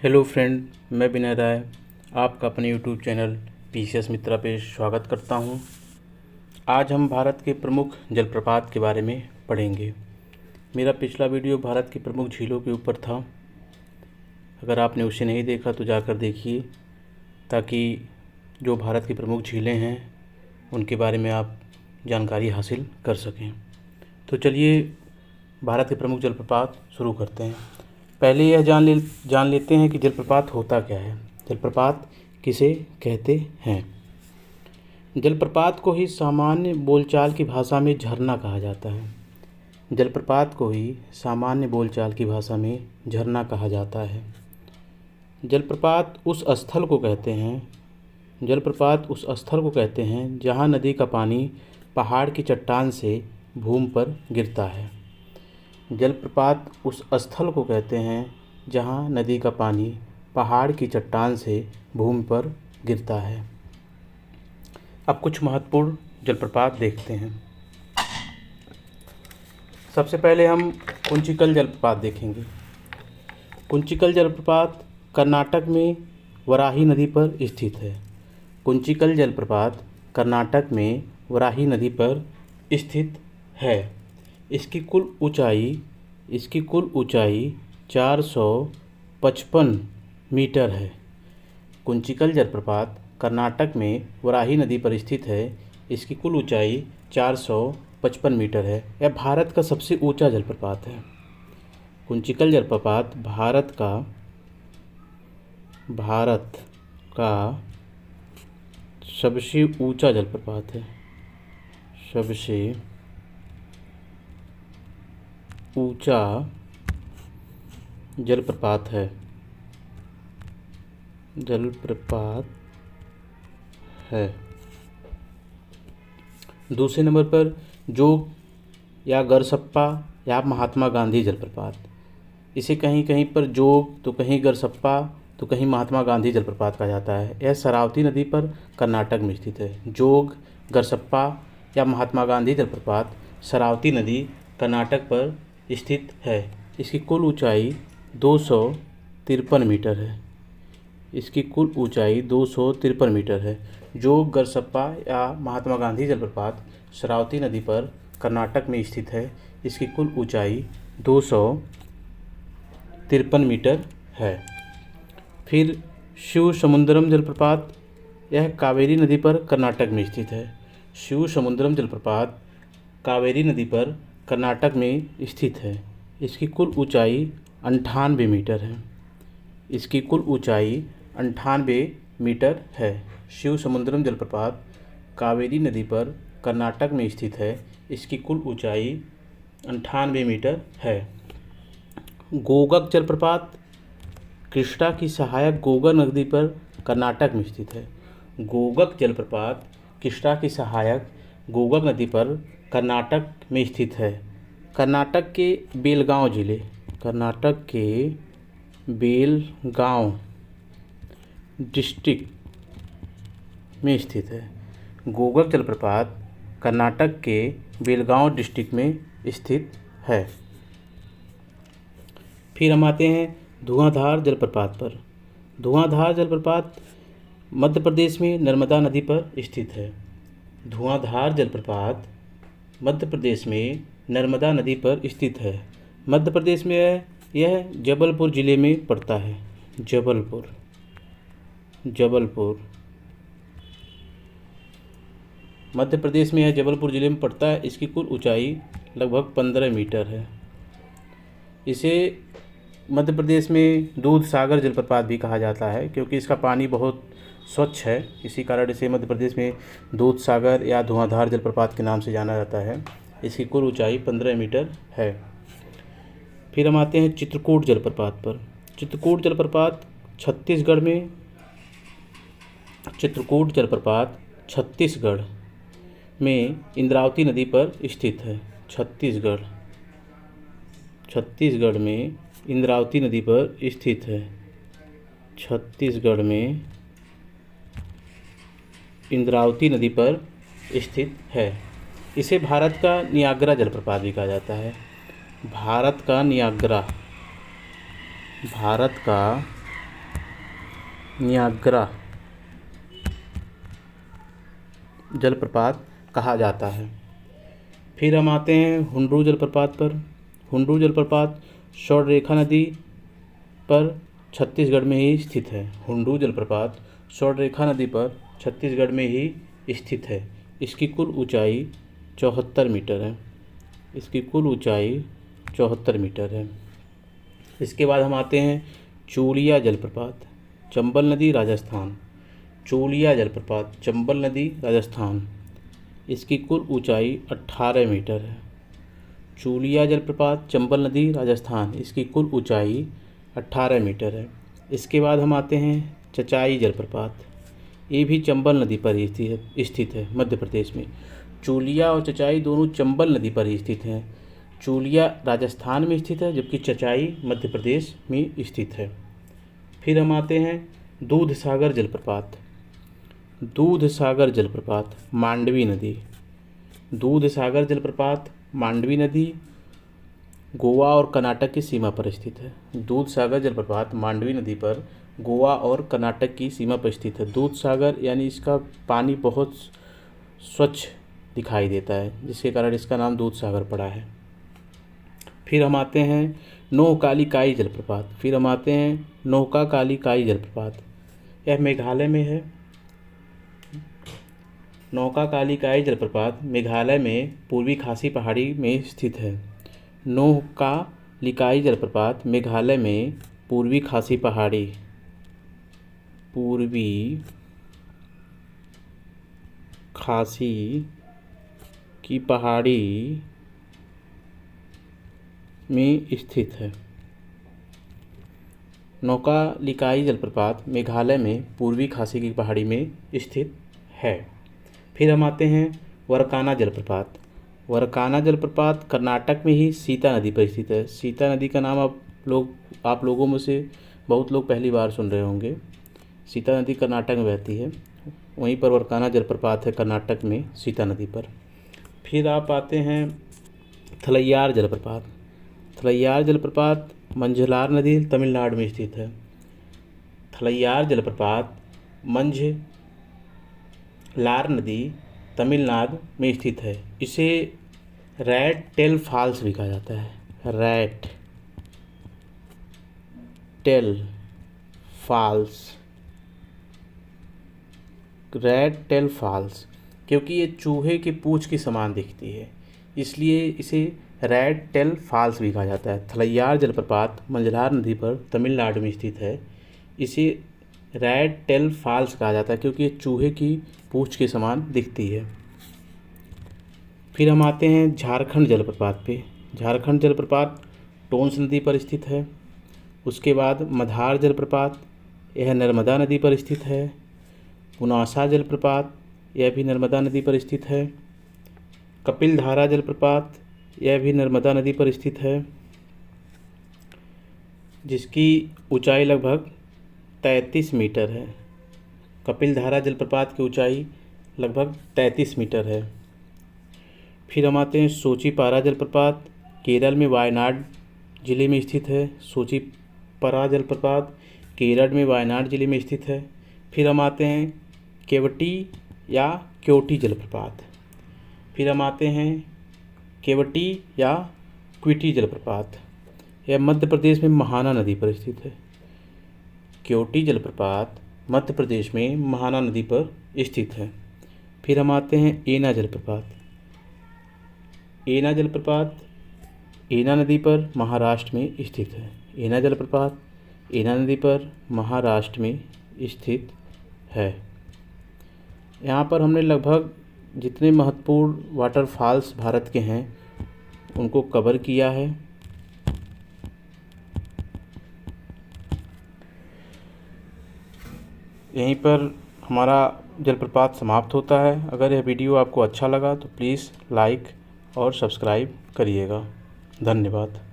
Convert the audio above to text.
Hello friend, मैं विनय राय आपका अपने यूट्यूब चैनल पीसीएस मित्रा पे स्वागत करता हूं। आज हम भारत के प्रमुख जलप्रपात के बारे में पढ़ेंगे। मेरा पिछला वीडियो भारत की प्रमुख झीलों के ऊपर था। अगर आपने उसे नहीं देखा तो जाकर देखिए, ताकि जो भारत की प्रमुख झीलें हैं उनके बारे में आप जानकारी हासिल कर सकें। तो चलिए भारत के प्रमुख जलप्रपात शुरू करते हैं। पहले यह जान लेते हैं कि जलप्रपात होता क्या है। जलप्रपात किसे कहते हैं? जलप्रपात को ही सामान्य बोलचाल की भाषा में झरना कहा जाता है। जलप्रपात को ही सामान्य बोलचाल की भाषा में झरना कहा जाता है। जलप्रपात उस स्थल को कहते हैं जहाँ नदी का पानी पहाड़ की चट्टान से भूमि पर गिरता है। जलप्रपात उस स्थल को कहते हैं जहाँ नदी का पानी पहाड़ की चट्टान से भूमि पर गिरता है। अब कुछ महत्वपूर्ण जलप्रपात देखते हैं। सबसे पहले हम कुंचिकल जलप्रपात देखेंगे। कुंचिकल जलप्रपात कर्नाटक में वराही नदी पर स्थित है। कुंचिकल जलप्रपात कर्नाटक में वराही नदी पर स्थित है। इसकी कुल ऊंचाई 455 मीटर है। कुंचिकल जलप्रपात कर्नाटक में वराही नदी पर स्थित है। इसकी कुल ऊंचाई 455 मीटर है। यह भारत का सबसे ऊंचा जलप्रपात है। कुंचिकल जलप्रपात भारत का सबसे ऊंचा जलप्रपात है। सबसे ऊंचा जलप्रपात है। दूसरे नंबर पर जोग या गरसप्पा या महात्मा गांधी जलप्रपात। इसे कहीं कहीं पर जोग तो कहीं गरसप्पा तो कहीं महात्मा गांधी जलप्रपात कहा जाता है। यह शरावती नदी पर कर्नाटक में स्थित है। जोग, गरसप्पा या महात्मा गांधी जलप्रपात शरावती नदी कर्नाटक पर स्थित है। इसकी कुल ऊंचाई 253 मीटर है। इसकी कुल ऊंचाई 253 मीटर है। जोग, गरसप्पा या महात्मा गांधी जलप्रपात शरावती नदी पर कर्नाटक में स्थित है। इसकी कुल ऊंचाई 253 मीटर है। फिर शिव समुद्रम जलप्रपात, यह कावेरी नदी पर कर्नाटक में स्थित है। शिव समुद्रम जलप्रपात कावेरी नदी पर कर्नाटक में स्थित है। इसकी कुल ऊंचाई 98 मीटर है। इसकी कुल ऊंचाई 98 मीटर है। शिव समुद्रम जलप्रपात कावेरी नदी पर कर्नाटक में स्थित है। इसकी कुल ऊंचाई 98 मीटर है। गोगक जलप्रपात कृष्णा की सहायक गोगा नदी पर कर्नाटक में स्थित है। गोगक जलप्रपात कृष्णा की सहायक गोगक नदी पर कर्नाटक में स्थित है। कर्नाटक के बेलगांव डिस्ट्रिक्ट में स्थित है। गोगक जलप्रपात कर्नाटक के बेलगांव डिस्ट्रिक्ट में स्थित है। फिर हम आते हैं धुआंधार जलप्रपात पर। धुआंधार जलप्रपात मध्य प्रदेश में नर्मदा नदी पर स्थित है। धुआंधार जलप्रपात मध्य प्रदेश में नर्मदा नदी पर स्थित है। मध्य प्रदेश में यह जबलपुर ज़िले में पड़ता है। जबलपुर मध्य प्रदेश में यह जबलपुर ज़िले में पड़ता है। इसकी कुल ऊंचाई लगभग 15 मीटर है। इसे मध्य प्रदेश में दूध सागर जलप्रपात भी कहा जाता है, क्योंकि इसका पानी बहुत स्वच्छ है। इसी कारण इसे मध्य प्रदेश में दूध सागर या धुआंधार जलप्रपात के नाम से जाना जाता है। इसकी कुल ऊंचाई 15 मीटर है। फिर हम आते हैं चित्रकूट जलप्रपात पर। चित्रकूट जलप्रपात छत्तीसगढ़ में इंद्रावती नदी पर स्थित है। छत्तीसगढ़ में इंद्रावती नदी पर स्थित है। छत्तीसगढ़ में इंद्रावती नदी पर स्थित है। इसे भारत का नियाग्रा जलप्रपात भी कहा जाता है। भारत का नियाग्रा जलप्रपात कहा जाता है। फिर हम आते हैं हुंडरू जलप्रपात पर। हुंडरू जलप्रपात स्वर्णरेखा नदी पर छत्तीसगढ़ में ही स्थित है। हुंडरू जलप्रपात स्वर्णरेखा नदी पर छत्तीसगढ़ में ही स्थित है। इसकी कुल ऊंचाई 74 मीटर है। इसकी कुल ऊंचाई 74 मीटर है। इसके बाद हम आते हैं चूलिया जलप्रपात, चंबल नदी, राजस्थान। चूलिया जलप्रपात, चंबल नदी, राजस्थान। इसकी कुल ऊंचाई 18 मीटर है। चूलिया जलप्रपात, चंबल नदी, राजस्थान। इसकी कुल ऊंचाई 18 मीटर है। इसके बाद हम आते हैं चचाई जलप्रपात। ये भी चंबल नदी पर ही स्थित है, मध्य प्रदेश में। चूलिया और चचाई दोनों चंबल नदी पर ही स्थित हैं। चूलिया राजस्थान में स्थित है, जबकि चचाई मध्य प्रदेश में स्थित है। फिर हम आते हैं दूधसागर जलप्रपात। दूधसागर जलप्रपात, मांडवी नदी। दूधसागर जलप्रपात, मांडवी नदी, गोवा और कर्नाटक की सीमा पर स्थित है। दूधसागर जलप्रपात मांडवी नदी पर गोवा और कर्नाटक की सीमा पर स्थित है। दूधसागर यानी इसका पानी बहुत स्वच्छ दिखाई देता है, जिसके कारण इसका नाम दूधसागर पड़ा है। फिर हम आते हैं नोहकाली काई जलप्रपात। फिर हम आते हैं नोहका काली काई जलप्रपात। यह मेघालय में है। नौका काली काई जलप्रपात मेघालय में पूर्वी खासी पहाड़ी में स्थित है। नोहका लिकाई जलप्रपात मेघालय में पूर्वी खासी की पहाड़ी में स्थित है। नौका लिकाई जलप्रपात मेघालय में पूर्वी खासी की पहाड़ी में स्थित है। फिर हम आते हैं वरकाना जलप्रपात। वरकाना जलप्रपात कर्नाटक में ही सीता नदी पर स्थित है। सीता नदी का नाम आप लोगों में से बहुत लोग पहली बार सुन रहे होंगे। सीता नदी कर्नाटक में बहती है, वहीं पर वरकाना जलप्रपात है कर्नाटक में सीता नदी पर। फिर आप आते हैं थलैयार जलप्रपात। थलैयार जलप्रपात मंझलार नदी तमिलनाडु में स्थित है। थलैयार जलप्रपात मंझलार नदी तमिलनाडु में स्थित है। इसे रैट टेल फॉल्स भी कहा जाता है। रैट टेल फॉल्स क्योंकि ये चूहे के पूंछ के समान दिखती है, इसलिए इसे रैट टेल फॉल्स भी कहा जाता है। थलैयार जलप्रपात मंझलार नदी पर तमिलनाडु में स्थित है। इसे रैट टेल फॉल्स कहा जाता है क्योंकि ये चूहे की पूंछ के समान दिखती है। फिर हम आते हैं झारखंड जलप्रपात पे। झारखंड जलप्रपात टोंस नदी पर स्थित है। उसके बाद मधार जलप्रपात, यह नर्मदा नदी पर स्थित है। पुनासा जलप्रपात, यह भी नर्मदा नदी पर स्थित है। कपिलधारा जलप्रपात, यह भी नर्मदा नदी पर स्थित है, जिसकी ऊंचाई लगभग 33 मीटर है। कपिलधारा जलप्रपात की ऊंचाई लगभग 33 मीटर है। फिर हम आते हैं सोचीपारा जलप्रपात, केरल में वायनाड जिले में स्थित है। सोचीपारा जलप्रपात केरल में वायनाड जिले में स्थित है। फिर हम आते हैं केवटी या क्योटी जलप्रपात। फिर हम आते हैं केवटी या क्विटी जलप्रपात, यह मध्य प्रदेश में महाना नदी पर स्थित है। क्योटी जलप्रपात मध्य प्रदेश में महाना नदी पर स्थित है। फिर हम आते हैं एना जलप्रपात। एना जलप्रपात एना नदी पर महाराष्ट्र में स्थित है। एना जलप्रपात एना नदी पर महाराष्ट्र में स्थित है। यहाँ पर हमने लगभग जितने महत्वपूर्ण वाटरफॉल्स भारत के हैं उनको कवर किया है। यहीं पर हमारा जलप्रपात समाप्त होता है। अगर यह वीडियो आपको अच्छा लगा तो प्लीज़ लाइक और सब्सक्राइब करिएगा। धन्यवाद।